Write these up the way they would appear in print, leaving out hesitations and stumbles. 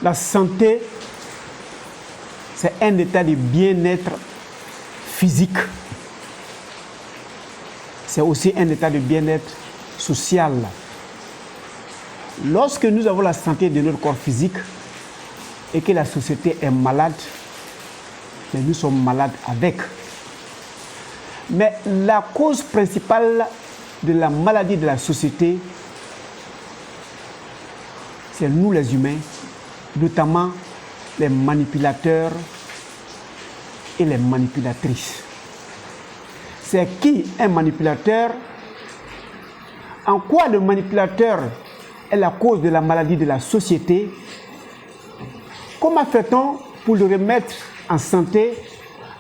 La santé, c'est un état de bien-être physique. C'est aussi un état de bien-être social. Lorsque nous avons la santé de notre corps physique et que la société est malade, nous sommes malades avec. Mais la cause principale de la maladie de la société, c'est nous les humains, notamment les manipulateurs et les manipulatrices. C'est qui un manipulateur? En quoi le manipulateur est la cause de la maladie de la société? Comment fait-on pour le remettre en santé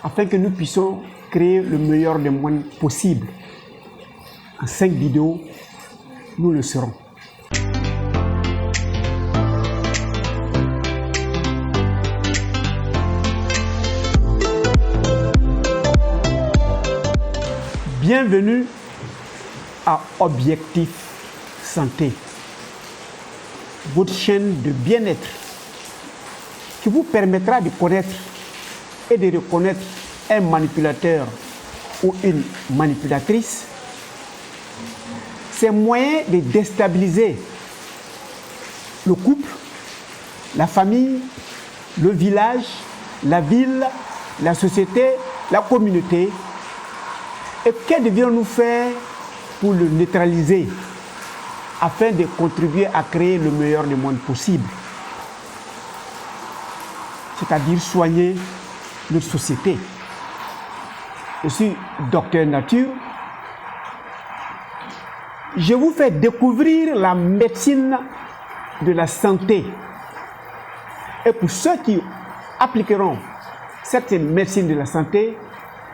afin que nous puissions créer le meilleur des mondes possible? En 5 vidéos, nous le saurons. Bienvenue à Objectif Santé, votre chaîne de bien-être qui vous permettra de connaître et de reconnaître un manipulateur ou une manipulatrice, ses moyens de déstabiliser le couple, la famille, le village, la ville, la société, la communauté. Et que devions-nous faire pour le neutraliser afin de contribuer à créer le meilleur du monde possible? C'est-à-dire soigner notre société. Je suis docteur nature. Je vous fais découvrir la médecine de la santé. Et pour ceux qui appliqueront cette médecine de la santé,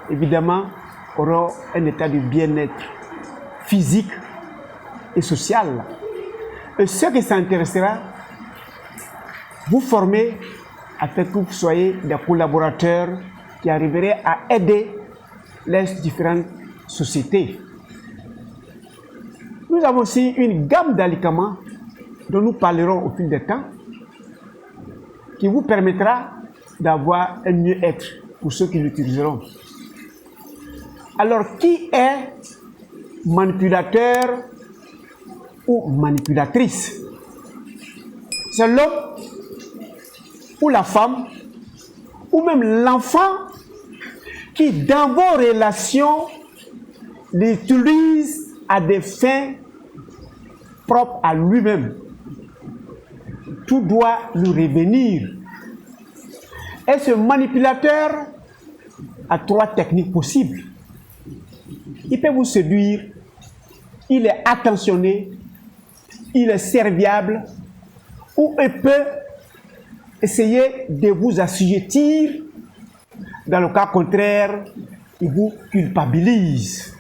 évidemment, auront un état de bien-être physique et social. Et ceux qui s'intéressera, vous former afin que vous soyez des collaborateurs qui arriveraient à aider les différentes sociétés. Nous avons aussi une gamme d'alicaments dont nous parlerons au fil du temps qui vous permettra d'avoir un mieux-être pour ceux qui l'utiliseront. Alors, qui est manipulateur ou manipulatrice? C'est l'homme ou la femme ou même l'enfant qui, dans vos relations, l'utilise à des fins propres à lui-même. Tout doit lui revenir. Et ce manipulateur a 3 techniques possibles. Il peut vous séduire, il est attentionné, il est serviable, ou il peut essayer de vous assujettir. Dans le cas contraire, il vous culpabilise.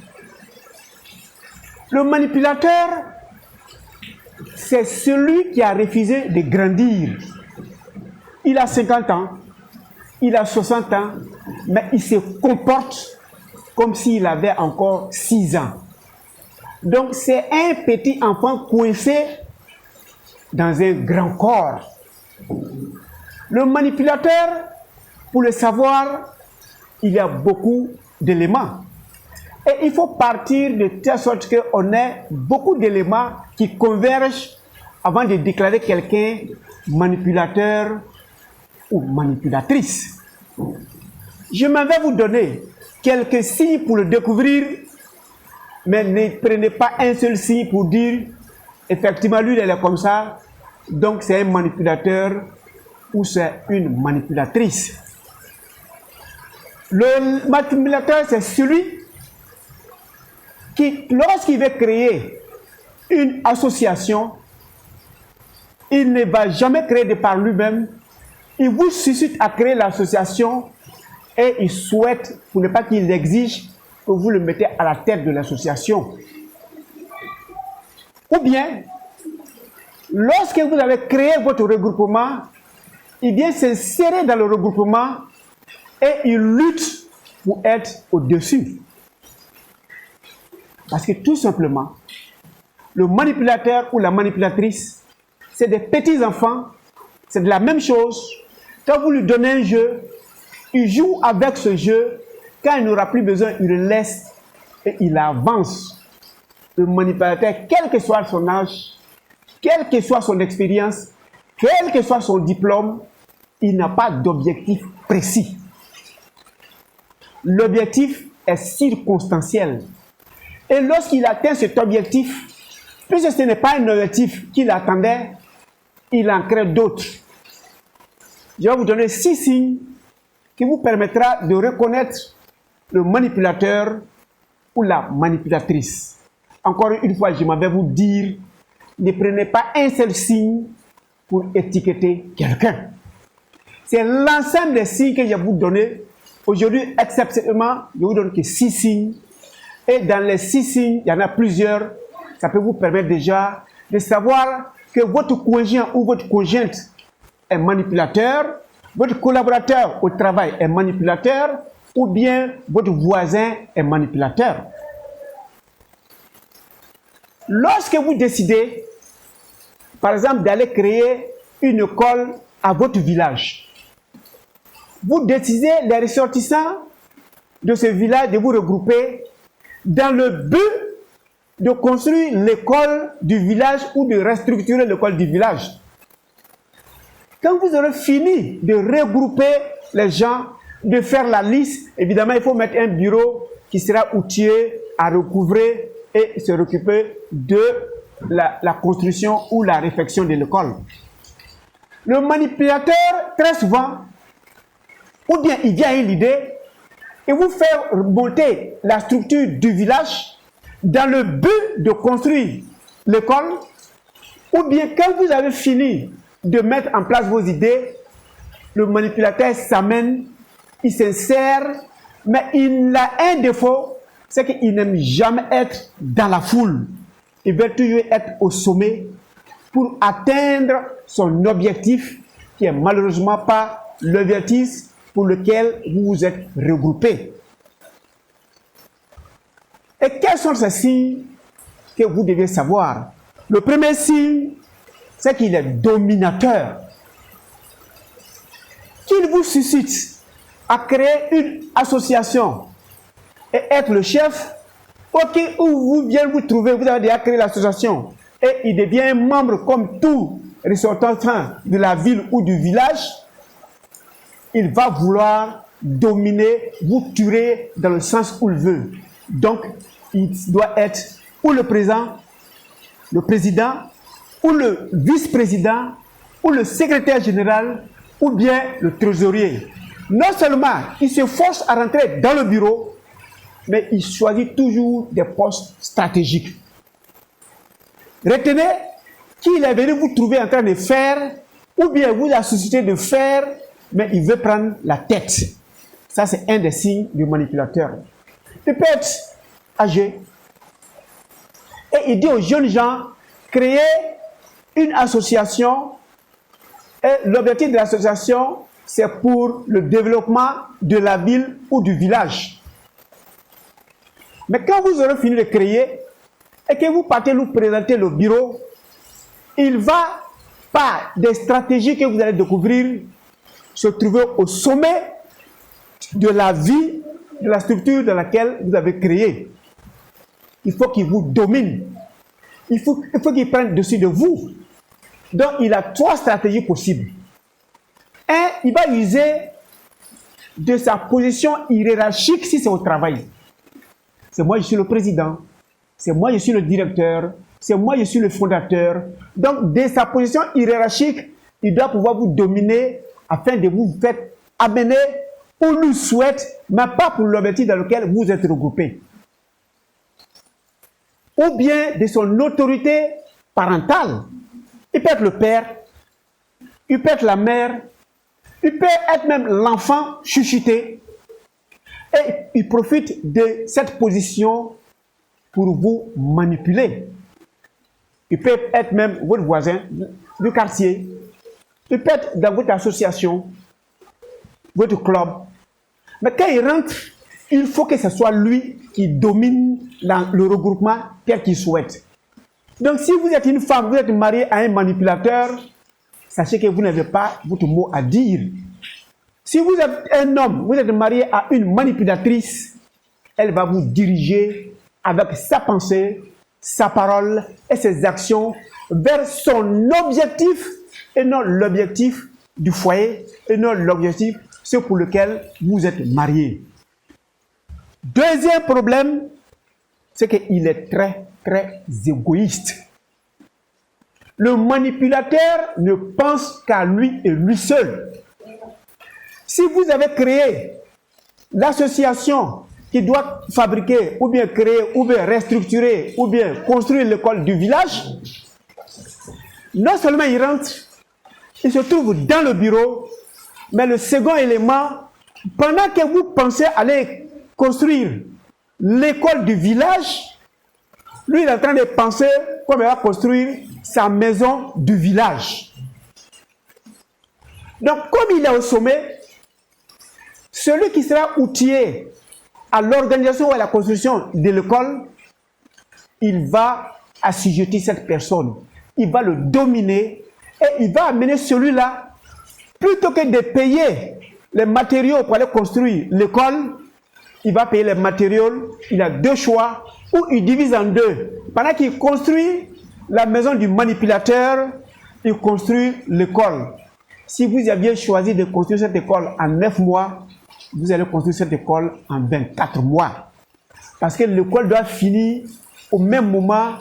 Le manipulateur, c'est celui qui a refusé de grandir. Il a 50 ans, il a 60 ans, mais il se comporte comme s'il avait encore 6 ans. Donc c'est un petit enfant coincé dans un grand corps. Le manipulateur, pour le savoir, il y a beaucoup d'éléments. Et il faut partir de telle sorte qu'on ait beaucoup d'éléments qui convergent avant de déclarer quelqu'un manipulateur ou manipulatrice. Je m'en vais vous donner quelques signes pour le découvrir, mais ne prenez pas un seul signe pour dire effectivement lui il est comme ça, donc c'est un manipulateur ou c'est une manipulatrice. Le manipulateur, c'est celui qui, lorsqu'il veut créer une association, il ne va jamais créer de par lui-même, il vous suscite à créer l'association et il souhaite, pour ne pas qu'il exige, que vous le mettez à la tête de l'association. Ou bien, lorsque vous avez créé votre regroupement, il vient s'insérer dans le regroupement et il lutte pour être au-dessus. Parce que tout simplement, le manipulateur ou la manipulatrice, c'est des petits enfants C'est de la même chose. Quand vous lui donnez un jeu, il joue avec ce jeu. Quand il n'aura plus besoin, il le laisse et il avance. Le manipulateur, quel que soit son âge, quelle que soit son expérience, quel que soit son diplôme, il n'a pas d'objectif précis. L'objectif est circonstanciel. Et lorsqu'il atteint cet objectif, puisque ce n'est pas un objectif qu'il attendait, il en crée d'autres. Je vais vous donner 6 signes qui vous permettra de reconnaître le manipulateur ou la manipulatrice. Encore une fois, je m'en vais vous dire, ne prenez pas un seul signe pour étiqueter quelqu'un. C'est l'ensemble des signes que je vais vous donner. Aujourd'hui, exceptionnellement, je vous donne que 6 signes. Et dans les 6 signes, il y en a plusieurs. Ça peut vous permettre déjà de savoir que votre conjoint ou votre conjointe est manipulateur, votre collaborateur au travail est manipulateur, ou bien votre voisin est manipulateur. Lorsque vous décidez, par exemple, d'aller créer une école à votre village, vous décidez, les ressortissants de ce village, de vous regrouper dans le but de construire l'école du village ou de restructurer l'école du village. Quand vous aurez fini de regrouper les gens, de faire la liste, évidemment, il faut mettre un bureau qui sera outillé à recouvrer et se occuper de la construction ou la réfection de l'école. Le manipulateur, très souvent, ou bien il vient à une idée et vous fait monter la structure du village dans le but de construire l'école, ou bien quand vous avez fini de mettre en place vos idées, le manipulateur s'amène, il s'insère, mais il a un défaut, c'est qu'il n'aime jamais être dans la foule. Il veut toujours être au sommet pour atteindre son objectif, qui est malheureusement pas l'objectif pour lequel vous vous êtes regroupés. Et quels sont ces signes que vous devez savoir? Le premier signe, c'est qu'il est dominateur. Qu'il vous suscite à créer une association et être le chef, ok, où vous venez vous trouver, vous avez déjà créé l'association et il devient un membre comme tout ressortissant de la ville ou du village, il va vouloir dominer, vous tuer dans le sens où il veut. Donc, il doit être ou le président, ou le vice-président, ou le secrétaire général, ou bien le trésorier. Non seulement il se force à rentrer dans le bureau, mais il choisit toujours des postes stratégiques. Retenez qu'il est venu vous trouver en train de faire, ou bien vous a suscité de faire, mais il veut prendre la tête. Ça, c'est un des signes du manipulateur. Il peut être âgé. Et il dit aux jeunes gens, créez une association. Et l'objectif de l'association, c'est pour le développement de la ville ou du village. Mais quand vous aurez fini de créer et que vous partez nous présenter le bureau, il va, par des stratégies que vous allez découvrir, se trouver au sommet de la vie, de la structure dans laquelle vous avez créé. Il faut qu'il vous domine. Il faut qu'il prenne dessus de vous. Donc, il a 3 stratégies possibles. Un, il va user de sa position hiérarchique si c'est au travail. C'est moi, je suis le président. C'est moi, je suis le directeur. C'est moi, je suis le fondateur. Donc, de sa position hiérarchique, il doit pouvoir vous dominer afin de vous faire amener où il souhaite, mais pas pour l'objectif dans lequel vous êtes regroupés. Ou bien de son autorité parentale. Il peut être le père, il peut être la mère, il peut être même l'enfant chuchoté. Et il profite de cette position pour vous manipuler. Il peut être même votre voisin du quartier. Il peut être dans votre association, votre club. Mais quand il rentre, il faut que ce soit lui qui domine le regroupement tel qu'il souhaite. Donc si vous êtes une femme, vous êtes mariée à un manipulateur, sachez que vous n'avez pas votre mot à dire. Si vous êtes un homme, vous êtes marié à une manipulatrice, elle va vous diriger avec sa pensée, sa parole et ses actions vers son objectif et non l'objectif du foyer et non l'objectif, ce pour lequel vous êtes marié. Deuxième problème, c'est qu'il est très, très égoïste. Le manipulateur ne pense qu'à lui et lui seul. Si vous avez créé l'association qui doit fabriquer, ou bien créer, ou bien restructurer, ou bien construire l'école du village, non seulement il rentre, il se trouve dans le bureau, mais le second élément, pendant que vous pensez aller construire l'école du village, lui il est en train de penser comment il va construire sa maison du village. Donc comme il est au sommet, celui qui sera outillé à l'organisation ou à la construction de l'école, il va assujettir cette personne, il va le dominer et il va amener celui-là, plutôt que de payer les matériaux pour aller construire l'école, il va payer les matériaux. Il a deux choix, ou il divise en deux. Pendant qu'il construit la maison du manipulateur, il construit l'école. Si vous aviez choisi de construire cette école en 9 mois, vous allez construire cette école en 24 mois. Parce que l'école doit finir au même moment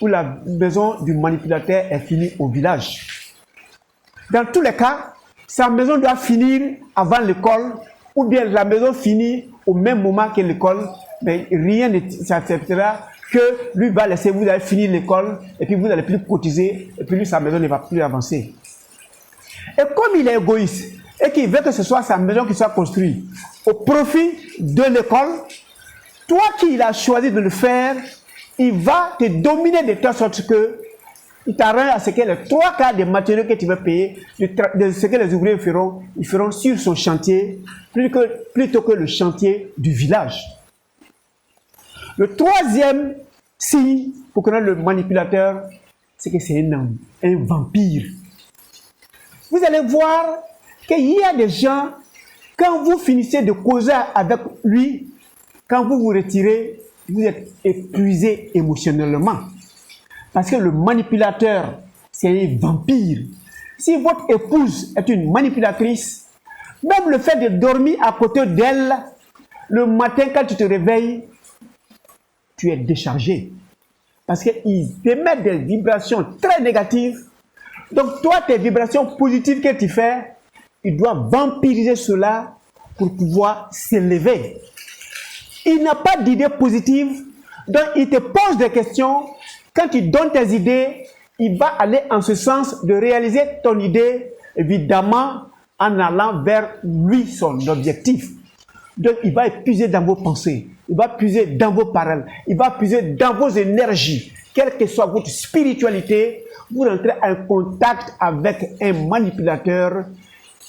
où la maison du manipulateur est finie au village. Dans tous les cas, sa maison doit finir avant l'école, ou bien la maison finit au même moment que l'école, mais rien ne s'acceptera que lui va laisser, vous allez finir l'école, et puis vous n'allez plus cotiser, et puis lui, sa maison ne va plus avancer. Et comme il est égoïste, et qu'il veut que ce soit sa maison qui soit construite au profit de l'école, toi qui l'as choisi de le faire, il va te dominer de telle sorte que il t'arrange à ce que les 3/4 des matériaux que tu veux payer, de ce que les ouvriers feront, ils feront sur son chantier plutôt que le chantier du village. Le troisième signe pour connaître le manipulateur, c'est que c'est un homme, un vampire. Vous allez voir qu'il y a des gens, quand vous finissez de causer avec lui, quand vous vous retirez, vous êtes épuisé émotionnellement. Parce que le manipulateur, c'est un vampire. Si votre épouse est une manipulatrice, même le fait de dormir à côté d'elle, le matin quand tu te réveilles, tu es déchargé. Parce qu'ils émettent des vibrations très négatives. Donc toi, tes vibrations positives que tu fais, il doit vampiriser cela pour pouvoir s'élever. Il n'a pas d'idées positives, donc il te pose des questions. Quand tu donnes tes idées, il va aller en ce sens de réaliser ton idée, évidemment, en allant vers lui, son objectif. Donc il va puiser dans vos pensées, il va puiser dans vos paroles, il va puiser dans vos énergies. Quelle que soit votre spiritualité, vous rentrez en contact avec un manipulateur,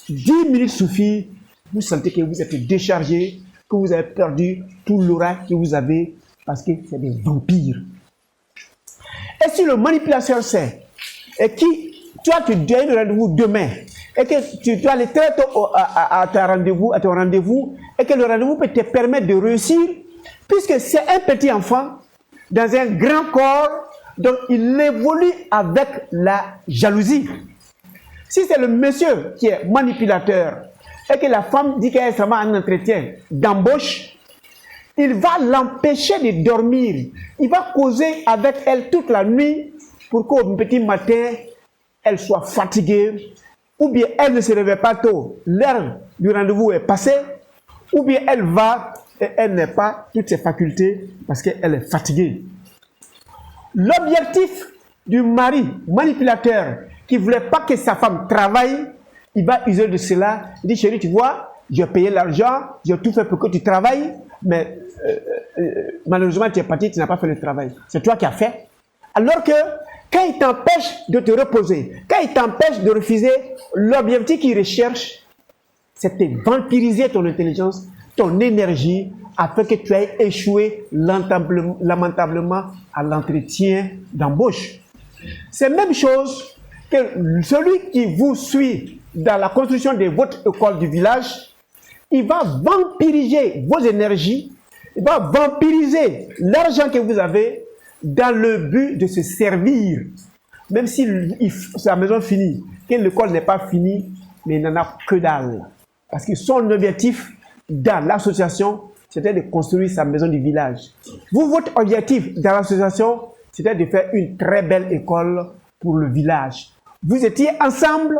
10 minutes suffit, vous sentez que vous êtes déchargé, que vous avez perdu tout l'aura que vous avez, parce que c'est des vampires. Et si le manipulateur sait, et qui, toi tu donnes le rendez-vous demain, et que tu dois aller très tôt à ton rendez-vous, et que le rendez-vous peut te permettre de réussir, puisque c'est un petit enfant, dans un grand corps, donc il évolue avec la jalousie. Si c'est le monsieur qui est manipulateur, et que la femme dit qu'elle est seulement un entretien d'embauche, il va l'empêcher de dormir. Il va causer avec elle toute la nuit pour qu'au petit matin, elle soit fatiguée, ou bien elle ne se réveille pas tôt, l'heure du rendez-vous est passée, ou bien elle va et elle n'a pas toutes ses facultés parce qu'elle est fatiguée. L'objectif du mari manipulateur qui ne voulait pas que sa femme travaille, il va user de cela. Il dit, chérie, tu vois, j'ai payé l'argent, j'ai tout fait pour que tu travailles, mais malheureusement, tu es parti, tu n'as pas fait le travail. C'est toi qui as fait. Alors que, quand il t'empêche de te reposer, quand il t'empêche de refuser, l'objectif qu'il recherche, c'est de vampiriser ton intelligence, ton énergie, afin que tu aies échoué lamentablement à l'entretien d'embauche. C'est la même chose que celui qui vous suit dans la construction de votre école du village, il va vampiriser vos énergies, il va vampiriser l'argent que vous avez dans le but de se servir. Même si sa maison finit, que l'école n'est pas finie, mais il n'en a que dalle. Parce que son objectif dans l'association, c'était de construire sa maison du village. Vous, votre objectif dans l'association, c'était de faire une très belle école pour le village. Vous étiez ensemble,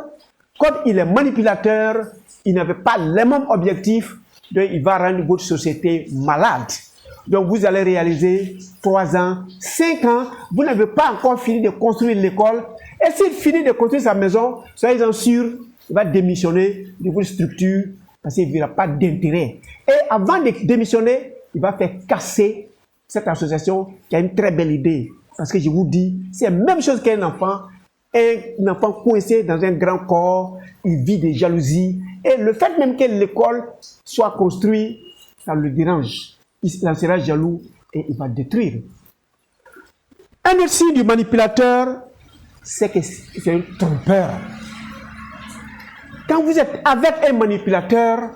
comme il est manipulateur, il n'avait pas les mêmes objectifs, donc il va rendre votre société malade. Donc vous allez réaliser 3 ans, 5 ans, vous n'avez pas encore fini de construire l'école. Et s'il finit de construire sa maison, soyez-en sûrs, il va démissionner de votre structure parce qu'il n'aura pas d'intérêt. Et avant de démissionner, il va faire casser cette association qui a une très belle idée. Parce que je vous dis, c'est la même chose qu'un enfant. Un enfant coincé dans un grand corps, il vit des jalousies. Et le fait même que l'école soit construite, ça le dérange. Il en sera jaloux et il va détruire. Un autre signe du manipulateur, c'est que c'est un trompeur. Quand vous êtes avec un manipulateur,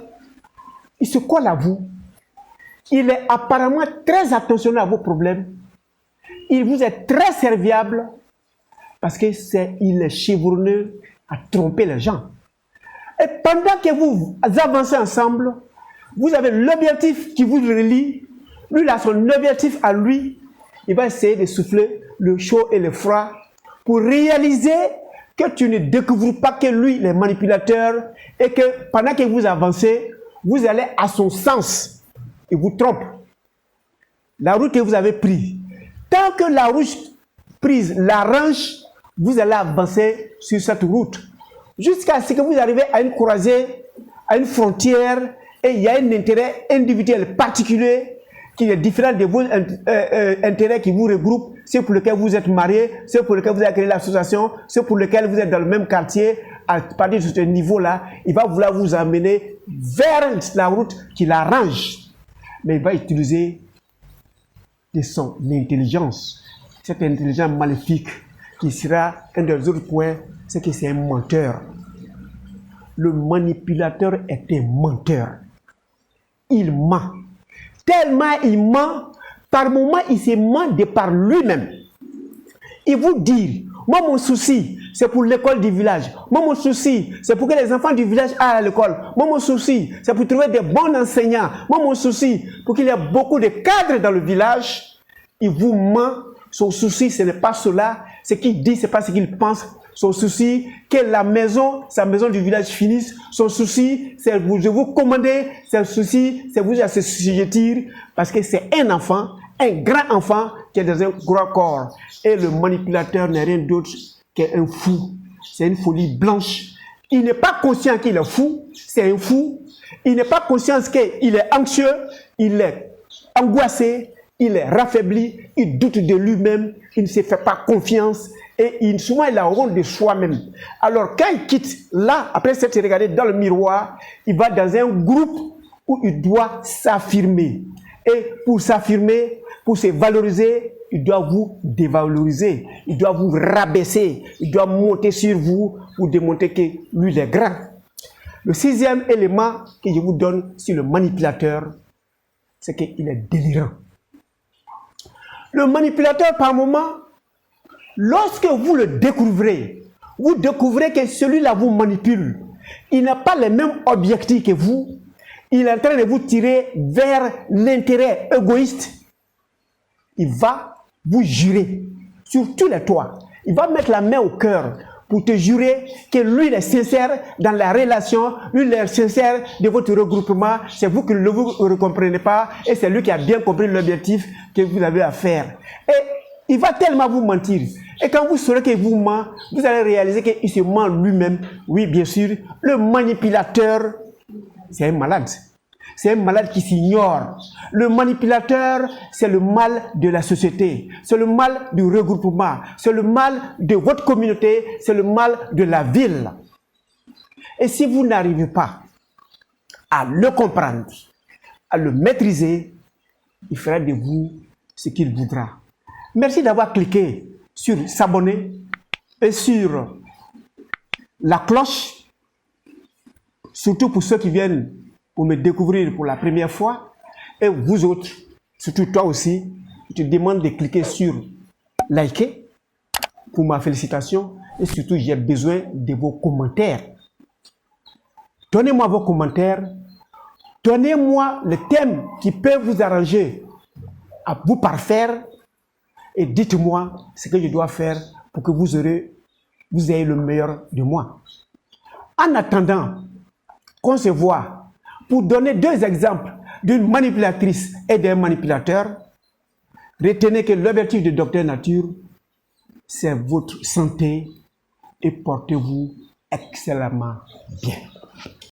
il se colle à vous. Il est apparemment très attentionné à vos problèmes. Il vous est très serviable parce qu'il est chevronneux à tromper les gens. Et pendant que vous avancez ensemble, vous avez l'objectif qui vous relie. Lui, il a son objectif à lui. Il va essayer de souffler le chaud et le froid pour réaliser que tu ne découvres pas que lui, il est manipulateur et que pendant que vous avancez, vous allez à son sens. Il vous trompe. La route que vous avez prise. Tant que la route prise l'arrange, vous allez avancer sur cette route. Jusqu'à ce que vous arrivez à une croisée, à une frontière, et il y a un intérêt individuel particulier qui est différent de vos intérêts qui vous regroupent, ceux pour lesquels vous êtes mariés, ceux pour lesquels vous avez créé l'association, ceux pour lesquels vous êtes dans le même quartier. À partir de ce niveau-là, il va vouloir vous amener vers la route qui l'arrange. Mais il va utiliser de son intelligence, cette intelligence maléfique qui sera un des autres points, c'est que c'est un menteur. Le manipulateur est un menteur. Il ment. Tellement il ment, par moments il se ment de par lui-même. Il vous dit, moi mon souci, c'est pour l'école du village. Moi mon souci, c'est pour que les enfants du village aillent à l'école. Moi mon souci, c'est pour trouver des bons enseignants. Moi mon souci, pour qu'il y ait beaucoup de cadres dans le village. Il vous ment. Son souci, ce n'est pas cela. Ce qu'il dit, ce n'est pas ce qu'il pense. Son souci, que la maison, sa maison du village finisse. Son souci, c'est de vous commander. Son souci, c'est vous assujettir. Parce que c'est un enfant, un grand enfant qui est dans un grand corps. Et le manipulateur n'est rien d'autre qu'un fou. C'est une folie blanche. Il n'est pas conscient qu'il est fou. C'est un fou. Il n'est pas conscient qu'il est anxieux. Il est angoissé. Il est raffaibli, il doute de lui-même, il ne se fait pas confiance et souvent il a honte de soi-même. Alors quand il quitte là, après s'être regardé dans le miroir, il va dans un groupe où il doit s'affirmer. Et pour s'affirmer, pour se valoriser, il doit vous dévaloriser, il doit vous rabaisser, il doit monter sur vous pour démontrer que lui il est grand. Le 6e élément que je vous donne sur le manipulateur, c'est qu'il est délirant. Le manipulateur, par moment, lorsque vous le découvrez, vous découvrez que celui-là vous manipule. Il n'a pas les mêmes objectifs que vous. Il est en train de vous tirer vers l'intérêt égoïste. Il va vous jurer sur tous les toits. Il va mettre la main au cœur pour te jurer que lui il est sincère dans la relation, lui il est sincère de votre regroupement, c'est vous qui ne vous comprenez pas et c'est lui qui a bien compris l'objectif que vous avez à faire. Et il va tellement vous mentir. Et quand vous saurez qu'il vous ment, vous allez réaliser qu'il se ment lui-même. Oui, bien sûr, le manipulateur, c'est un malade. C'est un malade qui s'ignore. Le manipulateur, c'est le mal de la société. C'est le mal du regroupement. C'est le mal de votre communauté. C'est le mal de la ville. Et si vous n'arrivez pas à le comprendre, à le maîtriser, il fera de vous ce qu'il voudra. Merci d'avoir cliqué sur s'abonner et sur la cloche, surtout pour ceux qui viennent pour me découvrir pour la première fois, et vous autres, surtout toi aussi, je te demande de cliquer sur liker pour ma félicitation, et surtout j'ai besoin de vos commentaires. Donnez-moi vos commentaires, donnez-moi le thème qui peut vous arranger à vous parfaire, et dites-moi ce que je dois faire pour que vous ayez le meilleur de moi. En attendant qu'on se voit pour donner 2 exemples d'une manipulatrice et d'un manipulateur, retenez que l'objectif de Docteur Nature, c'est votre santé et portez-vous excellemment bien.